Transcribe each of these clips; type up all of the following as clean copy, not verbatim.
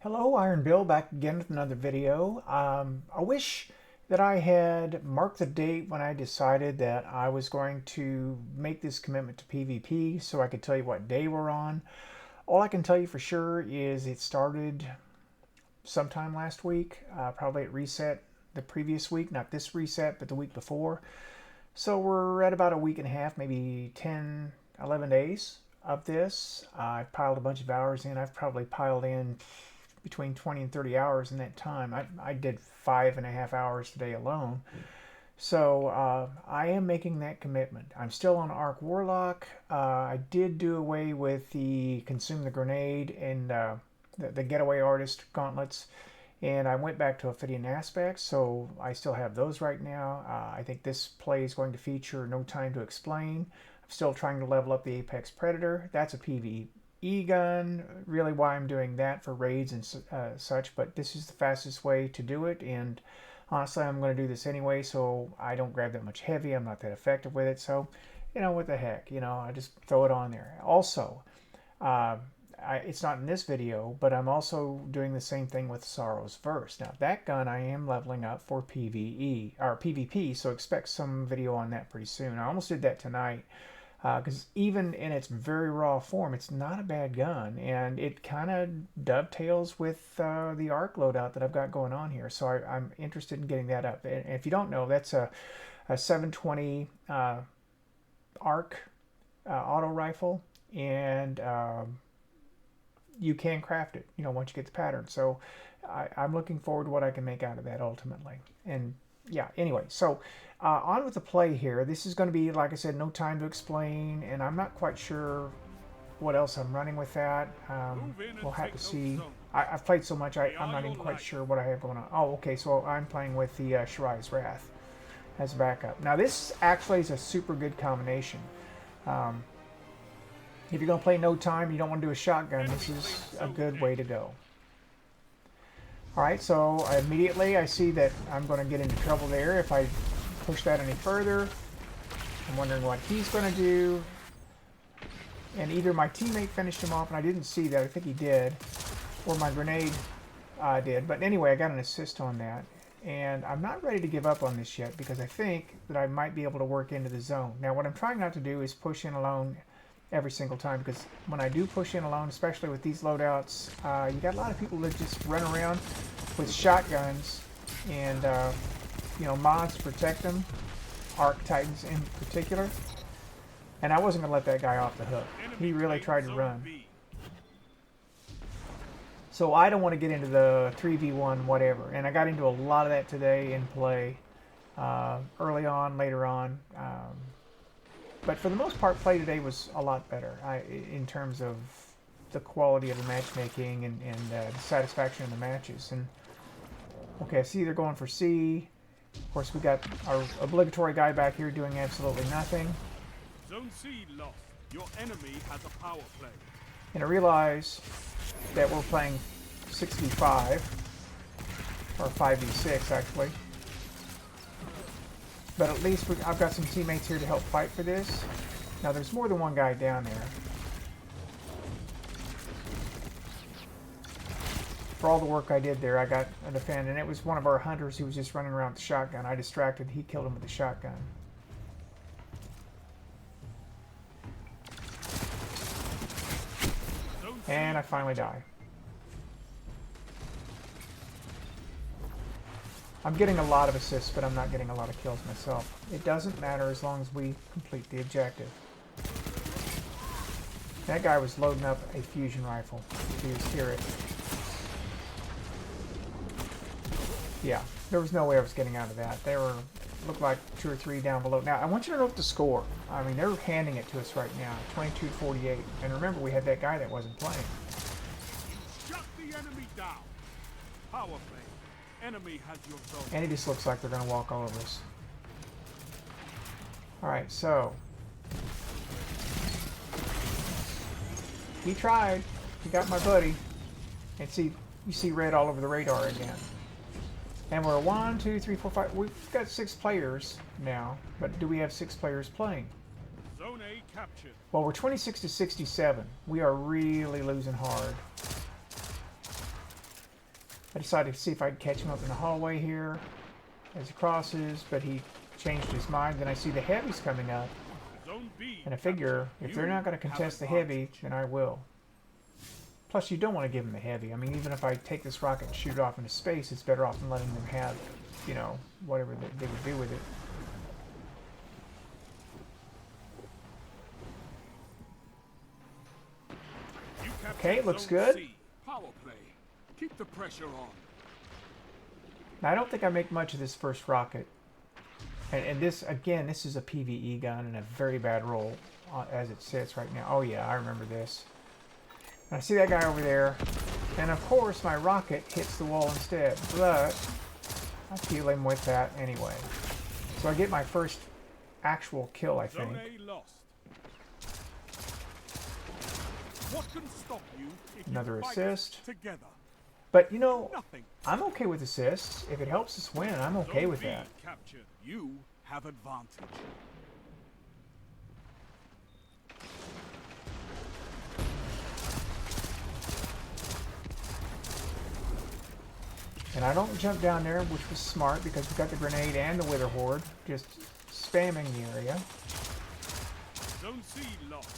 Hello, Iron Bill, back again with another video. I wish that I had marked the date when I decided that I was going to make this commitment to PvP so I could tell you what day we're on. All I can tell you for sure is it started sometime last week, probably at reset the previous week, not this reset, but the week before. So we're at about a week and a half, maybe 10, 11 days of this. I've piled a bunch of hours in. I've probably piled in between 20 and 30 hours in that time. I did 5.5 hours today alone. So I am making that commitment. I'm still on Arc Warlock. I did do away with the Consume the Grenade and the Getaway Artist gauntlets. And I went back to Ophidian Aspects, so I still have those right now. I think this play is going to feature No Time to Explain. I'm still trying to level up the Apex Predator. That's a PvE gun. Really why I'm doing that for raids and such, but this is the fastest way to do it, and honestly I'm going to do this anyway, so I don't grab that much heavy. I'm not that effective with it, so what the heck, I just throw it on there. Also, it's not in this video, but I'm also doing the same thing with Sorrow's Verse. Now that gun I am leveling up for PvE or PvP, so expect some video on that pretty soon. I almost did that tonight because even in its very raw form, it's not a bad gun, and it kind of dovetails with the Arc loadout that I've got going on here. So I'm interested in getting that up. And if you don't know, that's a 720 Arc auto rifle, and you can craft it, once you get the pattern. So I'm looking forward to what I can make out of that ultimately. And yeah, anyway, so on with the play here. This is going to be, like I said, No Time to Explain, and I'm not quite sure what else I'm running with that. We'll have to see. I've played so much, I'm not even quite sure what I have going on. Oh, okay, so I'm playing with the Shurya's Wrath as backup. Now, this actually is a super good combination. If you're going to play No Time, you don't want to do a shotgun, this is a good way to go. Alright, so immediately I see that I'm going to get into trouble there if I push that any further. I'm wondering what he's going to do. And either my teammate finished him off, and I didn't see that, I think he did, or my grenade did. But anyway, I got an assist on that. And I'm not ready to give up on this yet because I think that I might be able to work into the zone. Now, what I'm trying not to do is push in alone every single time, because when I do push in alone, especially with these loadouts, you got a lot of people that just run around with shotguns and mods to protect them, Arc Titans in particular, and I wasn't going to let that guy off the hook. He really tried to run. So I don't want to get into the 3v1 whatever, and I got into a lot of that today in play, early on, later on. But for the most part, play today was a lot better in terms of the quality of the matchmaking and the satisfaction of the matches. And okay, I see they're going for C. Of course, we got our obligatory guy back here doing absolutely nothing. Zone C lost. Your enemy has a power play. And I realize that we're playing 6v5 or 5v6 actually. But at least I've got some teammates here to help fight for this. Now, there's more than one guy down there. For all the work I did there, I got a defend, and it was one of our hunters who was just running around with the shotgun. I distracted, he killed him with the shotgun. And I finally die. I'm getting a lot of assists, but I'm not getting a lot of kills myself. It doesn't matter as long as we complete the objective. That guy was loading up a fusion rifle. If you just hear it. Yeah, there was no way I was getting out of that. They looked like 2 or 3 down below. Now, I want you to note the score. I mean, they're handing it to us right now, 22-48. And remember, we had that guy that wasn't playing. Shut the enemy down. Power play. Enemy has your zone. And it just looks like they're going to walk all over us. Alright, so. He tried. He got my buddy. And see, you see red all over the radar again. And we're 1, 2, 3, 4, 5. We've got 6 players now. But do we have 6 players playing? Zone A captured. Well, we're 26-67. We are really losing hard. I decided to see if I could catch him up in the hallway here as he crosses, but he changed his mind. Then I see the heavies coming up, Zone B. and I figure if they're not going to contest the heavy, then I will. Plus, you don't want to give them the heavy. I mean, even if I take this rocket and shoot it off into space, it's better off than letting them have, you know, whatever they would do with it. Okay, looks good. Power play. Keep the pressure on. Now, I don't think I make much of this first rocket. And this, again, this is a PvE gun and a very bad roll as it sits right now. Oh yeah, I remember this. And I see that guy over there. And of course, my rocket hits the wall instead. But I kill him with that anyway. So I get my first actual kill, I think. Zone A lost. What can stop you if Another you fight assist. Together? But you know, Nothing. I'm okay with assists. If it helps us win, I'm okay Zone with B that. captured. You have advantage. And I don't jump down there, which was smart because we got the grenade and the wither horde just spamming the area. Zone C lost.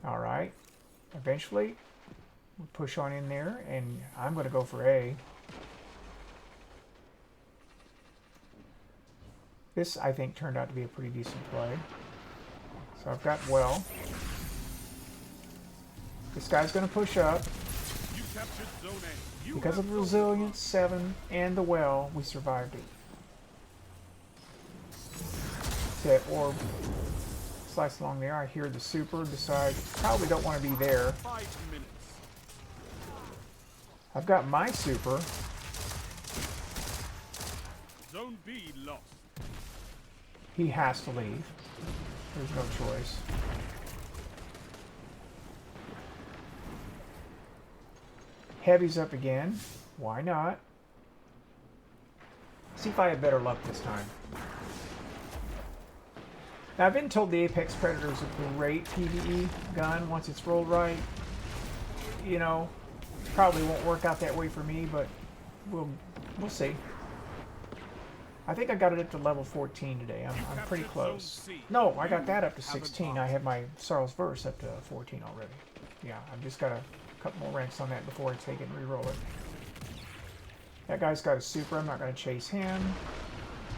Alright. Eventually, we push on in there, and I'm going to go for A. This, I think, turned out to be a pretty decent play. So I've got well. This guy's going to push up. You captured Zone A. You Because have of zone resilience, 7, and the well, we survived it. That orb slice along there. I hear the super, decide probably don't want to be there. 5 minutes. I've got my super. Zone B lost. He has to leave. There's no choice. Heavy's up again. Why not? See if I have better luck this time. Now, I've been told the Apex Predator is a great PvE gun once it's rolled right. You know, probably won't work out that way for me, but we'll see. I think I got it up to level 14 today. I'm pretty close. No, I got that up to 16. I have my Sarl's Verse up to 14 already. Yeah, I've just got a couple more ranks on that before I take it and re-roll it. That guy's got a super. I'm not going to chase him.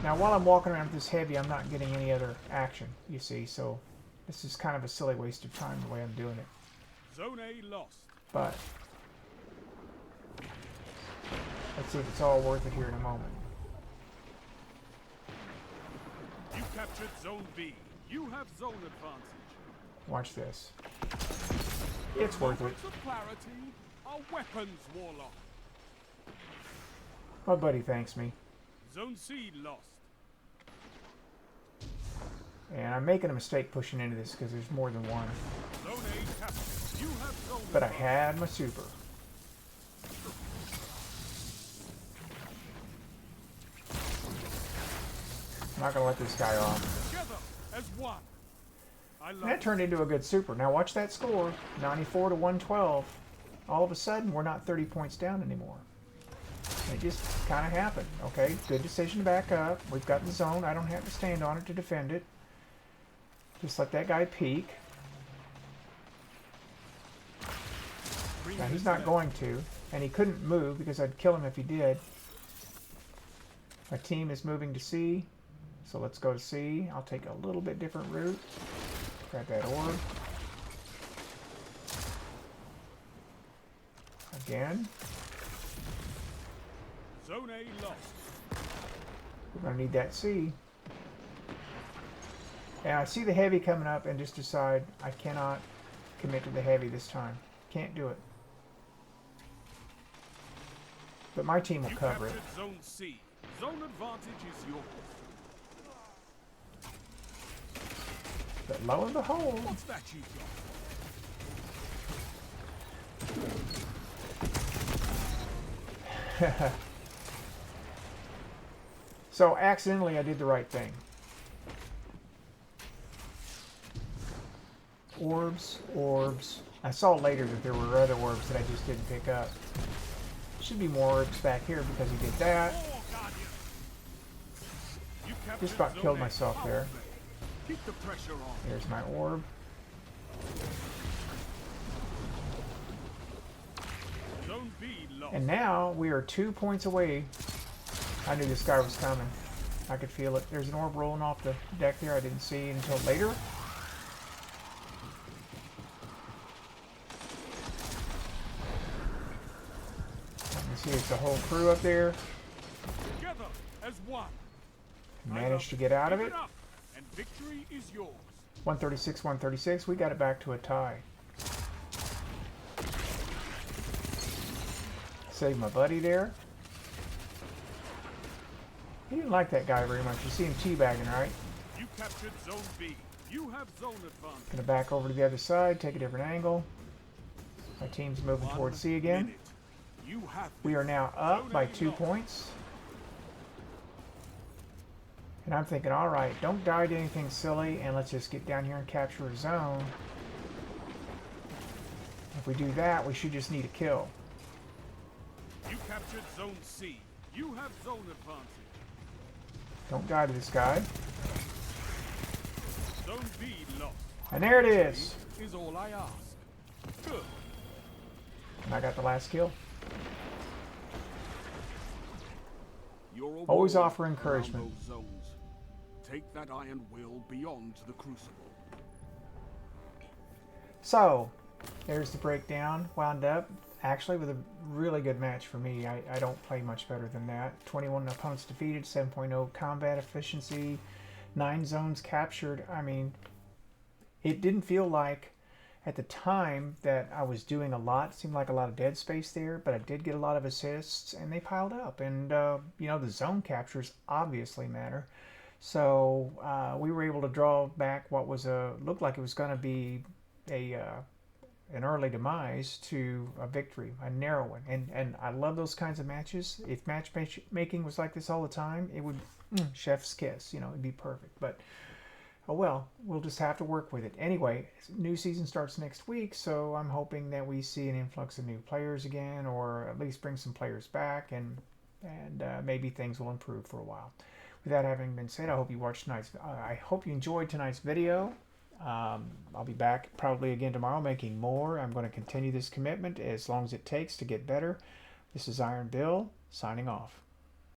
Now, while I'm walking around with this heavy, I'm not getting any other action, you see. So this is kind of a silly waste of time the way I'm doing it. Zone A lost. But let's see if it's all worth it here in a moment. You captured Zone B. You have zone advantage. Watch this. It's worth it. Moments of clarity are weapons, Warlock. My buddy thanks me. Zone C lost. And I'm making a mistake pushing into this because there's more than one. Zone A captured. You have zone But I advantage. had my super. I'm not going to let this guy off. Together as one. I love And that turned into a good super. Now watch that score. 94 to 112. All of a sudden, we're not 30 points down anymore. It just kind of happened. Okay, good decision to back up. We've got the zone. I don't have to stand on it to defend it. Just let that guy peek. Now he's not going to. And he couldn't move because I'd kill him if he did. My team is moving to C. So let's go to C. I'll take a little bit different route. Grab that orb. Again. Zone A lost. We're going to need that C. And I see the heavy coming up and just decide I cannot commit to the heavy this time. Can't do it. But my team will You cover it. captured Zone C. Zone advantage is yours. But lo and behold, What's that you got? so accidentally I did the right thing. Orbs, orbs. I saw later that there were other orbs that I just didn't pick up. Should be more orbs back here because he did that. Just about killed myself there. Keep the pressure on. There's my orb. Zone B lost. And now we are 2 points away. I knew this guy was coming. I could feel it. There's an orb rolling off the deck there. I didn't see until later. Let me see, it's a whole crew up there. Together as one. Managed to get out of it. And victory is yours. 136, 136. We got it back to a tie. Save my buddy there. He didn't like that guy very much. You see him teabagging, right? You captured Zone B. You have zone advantage. Gonna back over to the other side, take a different angle. My team's moving towards C again. You have We are now up by 2 points. And I'm thinking, all right, don't die to anything silly, and let's just get down here and capture a zone. If we do that, we should just need a kill. You captured Zone C. You have zone advantage. Don't die to this guy. Zone B lost. And there it is. Is all I ask. Good. And I got the last kill. You're a Always warrior offer encouragement. around those zones. Take that iron will beyond the crucible. So, there's the breakdown. Wound up, actually, with a really good match for me. I don't play much better than that. 21 opponents defeated, 7.0 combat efficiency, 9 zones captured. I mean, it didn't feel like at the time that I was doing a lot. It seemed like a lot of dead space there, but I did get a lot of assists, and they piled up. And, you know, the zone captures obviously matter. So we were able to draw back what was looked like it was going to be an early demise to a victory, a narrow one. And I love those kinds of matches. If matchmaking was like this all the time, it would, chef's kiss, you know, it'd be perfect. But, oh well, we'll just have to work with it. Anyway, new season starts next week, so I'm hoping that we see an influx of new players again, or at least bring some players back, and maybe things will improve for a while. With that having been said, I hope you watched I hope you enjoyed tonight's video. I'll be back probably again tomorrow making more. I'm going to continue this commitment as long as it takes to get better. This is Iron Bill, signing off.